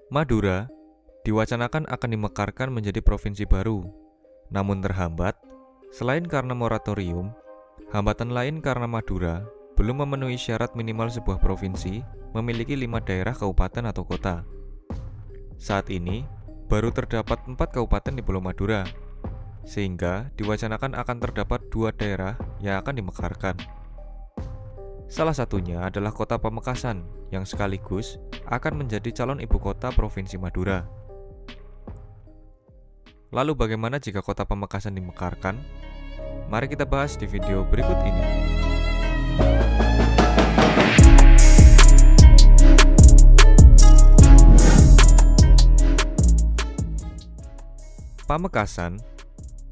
Madura diwacanakan akan dimekarkan menjadi provinsi baru, namun terhambat selain karena moratorium, hambatan lain karena Madura belum memenuhi syarat minimal sebuah provinsi memiliki 5 daerah kabupaten atau kota. Saat ini, baru terdapat 4 kabupaten di Pulau Madura, sehingga diwacanakan akan terdapat 2 daerah yang akan dimekarkan. Salah satunya adalah Kota Pamekasan, yang sekaligus akan menjadi calon ibu kota Provinsi Madura. Lalu bagaimana jika Kota Pamekasan dimekarkan? Mari kita bahas di video berikut ini. Pamekasan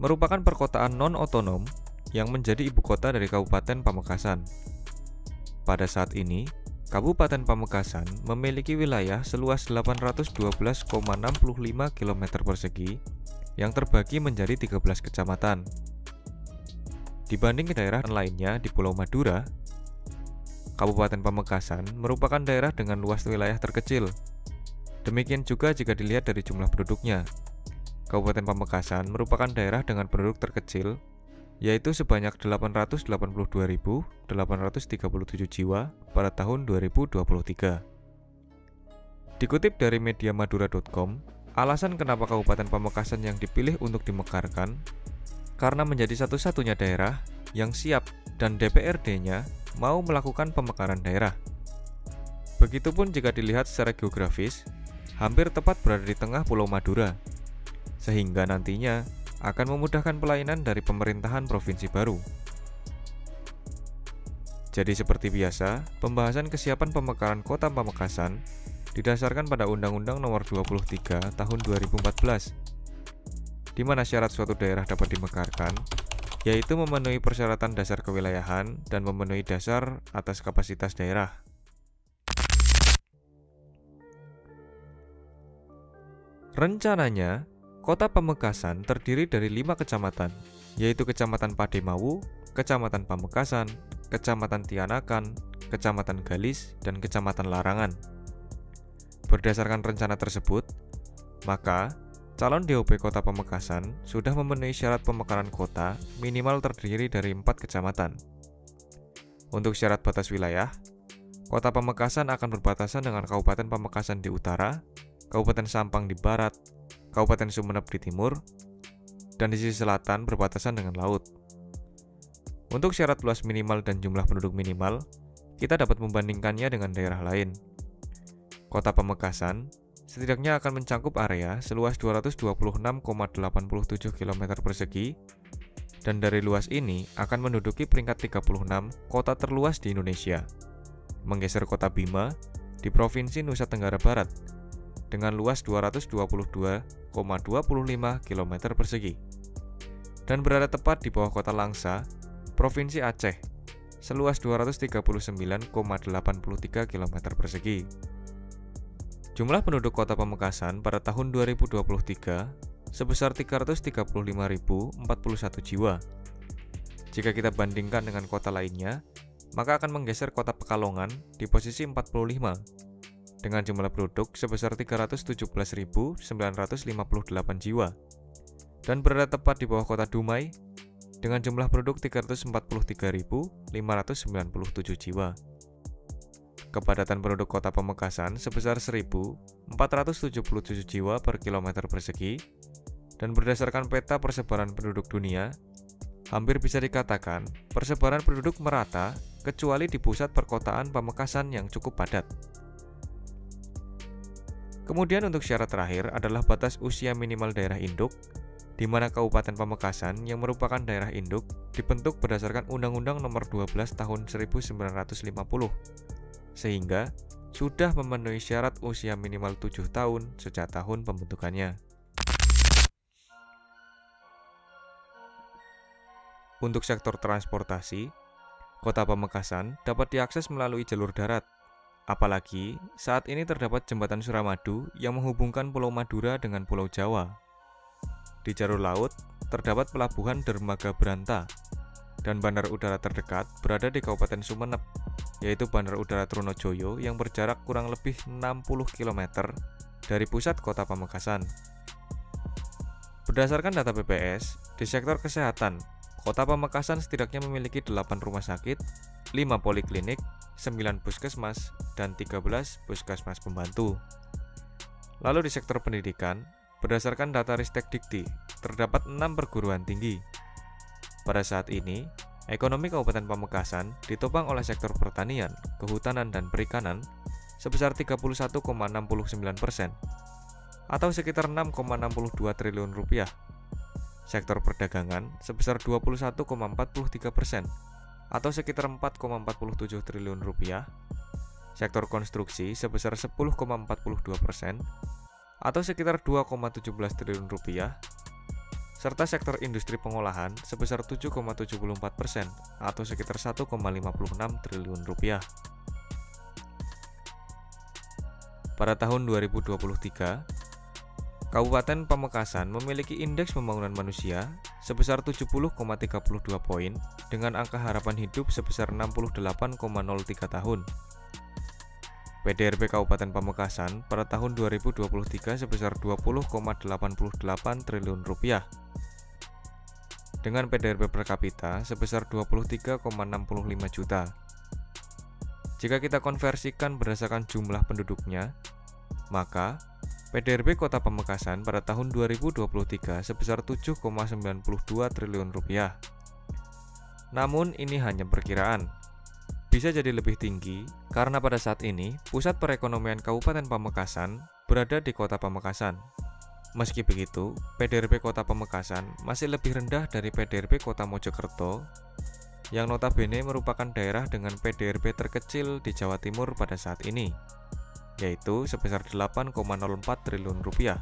merupakan perkotaan non-otonom yang menjadi ibu kota dari Kabupaten Pamekasan. Pada saat ini, Kabupaten Pamekasan memiliki wilayah seluas 812,65 km persegi yang terbagi menjadi 13 kecamatan. Dibanding daerah lainnya di Pulau Madura, Kabupaten Pamekasan merupakan daerah dengan luas wilayah terkecil. Demikian juga jika dilihat dari jumlah penduduknya. Kabupaten Pamekasan merupakan daerah dengan penduduk terkecil, yaitu sebanyak 882.837 jiwa pada tahun 2023. Dikutip dari mediamadura.com, alasan kenapa Kabupaten Pamekasan yang dipilih untuk dimekarkan karena menjadi satu-satunya daerah yang siap dan DPRD-nya mau melakukan pemekaran daerah. Begitupun jika dilihat secara geografis, hampir tepat berada di tengah Pulau Madura, sehingga nantinya akan memudahkan pelayanan dari pemerintahan provinsi baru. Jadi seperti biasa, pembahasan kesiapan pemekaran Kota Pamekasan didasarkan pada Undang-Undang Nomor 23 Tahun 2014, di mana syarat suatu daerah dapat dimekarkan, yaitu memenuhi persyaratan dasar kewilayahan dan memenuhi dasar atas kapasitas daerah. Rencananya, Kota Pamekasan terdiri dari 5 kecamatan, yaitu Kecamatan Pademawu, Kecamatan Pamekasan, Kecamatan Tianakan, Kecamatan Galis, dan Kecamatan Larangan. Berdasarkan rencana tersebut, maka calon DOP Kota Pamekasan sudah memenuhi syarat pemekaran kota minimal terdiri dari 4 kecamatan. Untuk syarat batas wilayah, Kota Pamekasan akan berbatasan dengan Kabupaten Pamekasan di utara, Kabupaten Sampang di barat, Kabupaten Sumeneb di timur, dan di sisi selatan berbatasan dengan laut. Untuk syarat luas minimal dan jumlah penduduk minimal, kita dapat membandingkannya dengan daerah lain. Kota Pamekasan setidaknya akan mencakup area seluas 226,87 km persegi, dan dari luas ini akan menduduki peringkat 36 kota terluas di Indonesia, menggeser kota Bima di Provinsi Nusa Tenggara Barat dengan luas 222,25 km persegi, dan berada tepat di bawah kota Langsa, Provinsi Aceh, seluas 239,83 km persegi. Jumlah penduduk Kota Pamekasan pada tahun 2023 sebesar 335.041 jiwa. Jika kita bandingkan dengan kota lainnya, maka akan menggeser kota Pekalongan di posisi 45 dengan jumlah penduduk sebesar 317.958 jiwa, dan berada tepat di bawah kota Dumai dengan jumlah penduduk 343.597 jiwa. Kepadatan penduduk Kota Pamekasan sebesar 1.477 jiwa per kilometer persegi, dan berdasarkan peta persebaran penduduk dunia, hampir bisa dikatakan persebaran penduduk merata kecuali di pusat perkotaan Pamekasan yang cukup padat. Kemudian untuk syarat terakhir adalah batas usia minimal daerah induk, di mana Kabupaten Pamekasan yang merupakan daerah induk dibentuk berdasarkan Undang-Undang Nomor 12 Tahun 1950, sehingga sudah memenuhi syarat usia minimal 7 tahun sejak tahun pembentukannya. Untuk sektor transportasi, Kota Pamekasan dapat diakses melalui jalur darat. Apalagi saat ini terdapat jembatan Suramadu yang menghubungkan Pulau Madura dengan Pulau Jawa. Di jalur laut terdapat pelabuhan Dermaga Branta, dan bandar udara terdekat berada di Kabupaten Sumeneb, yaitu Bandar Udara Trunojoyo yang berjarak kurang lebih 60 km dari pusat Kota Pamekasan. Berdasarkan data BPS, di sektor kesehatan, Kota Pamekasan setidaknya memiliki 8 rumah sakit, 5 poliklinik, 9 puskesmas, dan 13 puskesmas pembantu. Lalu di sektor pendidikan, berdasarkan data Ristek Dikti, terdapat 6 perguruan tinggi. Pada saat ini, ekonomi Kabupaten Pamekasan ditopang oleh sektor pertanian, kehutanan, dan perikanan sebesar 31,69%, atau sekitar 6,62 triliun rupiah. Sektor perdagangan sebesar 21,43%, atau sekitar 4,47 triliun rupiah. Sektor konstruksi sebesar 10,42%, atau sekitar 2,17 triliun rupiah. Serta sektor industri pengolahan sebesar 7,74%, atau sekitar 1,56 triliun rupiah. Pada tahun 2023, Kabupaten Pamekasan memiliki indeks pembangunan manusia sebesar 70,32 poin dengan angka harapan hidup sebesar 68,03 tahun. PDRB Kabupaten Pamekasan pada tahun 2023 sebesar 20,88 triliun rupiah. Dengan PDRB per kapita sebesar 23,65 juta. Jika kita konversikan berdasarkan jumlah penduduknya, maka PDRB Kota Pamekasan pada tahun 2023 sebesar 7,92 triliun rupiah. Namun ini hanya perkiraan. Bisa jadi lebih tinggi karena pada saat ini pusat perekonomian Kabupaten Pamekasan berada di Kota Pamekasan. Meski begitu, PDRB Kota Pamekasan masih lebih rendah dari PDRB Kota Mojokerto yang notabene merupakan daerah dengan PDRB terkecil di Jawa Timur pada saat ini, yaitu sebesar 8,04 triliun rupiah.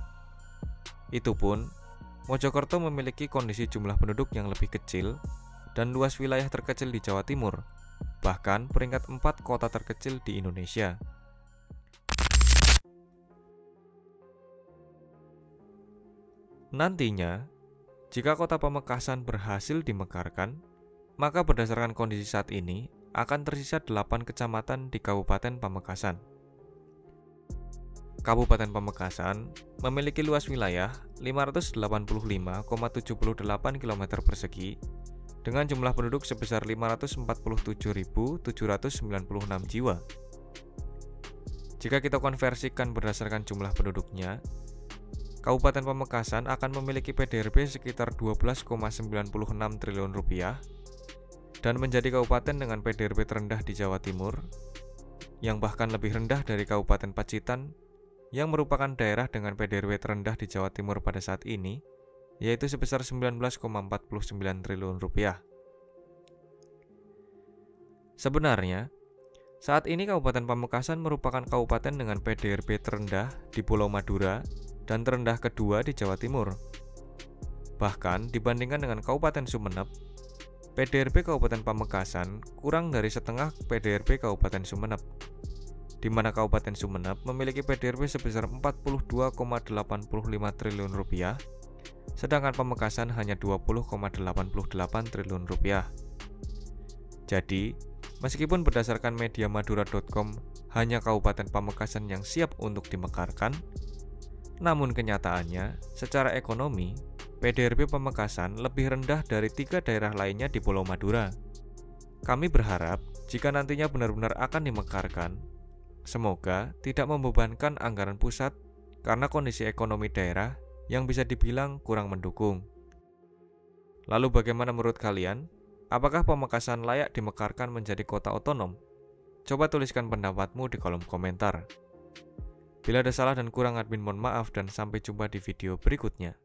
Itu pun, Mojokerto memiliki kondisi jumlah penduduk yang lebih kecil dan luas wilayah terkecil di Jawa Timur, bahkan peringkat 4 kota terkecil di Indonesia. Nantinya, jika Kota Pamekasan berhasil dimekarkan, maka berdasarkan kondisi saat ini akan tersisa 8 kecamatan di Kabupaten Pamekasan. Kabupaten Pamekasan memiliki luas wilayah 585,78 km persegi dengan jumlah penduduk sebesar 547.796 jiwa. Jika kita konversikan berdasarkan jumlah penduduknya, Kabupaten Pamekasan akan memiliki PDRB sekitar 12,96 triliun rupiah dan menjadi kabupaten dengan PDRB terendah di Jawa Timur, yang bahkan lebih rendah dari Kabupaten Pacitan yang merupakan daerah dengan PDRB terendah di Jawa Timur pada saat ini, yaitu sebesar 19,49 triliun rupiah. Sebenarnya, saat ini Kabupaten Pamekasan merupakan kabupaten dengan PDRB terendah di Pulau Madura dan terendah kedua di Jawa Timur. Bahkan dibandingkan dengan Kabupaten Sumeneb, PDRB Kabupaten Pamekasan kurang dari setengah PDRB Kabupaten Sumeneb, di mana Kabupaten Sumeneb memiliki PDRB sebesar 42,85 triliun rupiah, sedangkan Pamekasan hanya 20,88 triliun rupiah. Jadi, meskipun berdasarkan mediamadura.com hanya Kabupaten Pamekasan yang siap untuk dimekarkan, namun kenyataannya, secara ekonomi, PDRB Pamekasan lebih rendah dari 3 daerah lainnya di Pulau Madura. Kami berharap jika nantinya benar-benar akan dimekarkan, semoga tidak membebankan anggaran pusat karena kondisi ekonomi daerah yang bisa dibilang kurang mendukung. Lalu bagaimana menurut kalian? Apakah Pamekasan layak dimekarkan menjadi kota otonom? Coba tuliskan pendapatmu di kolom komentar. Bila ada salah dan kurang, admin mohon maaf dan sampai jumpa di video berikutnya.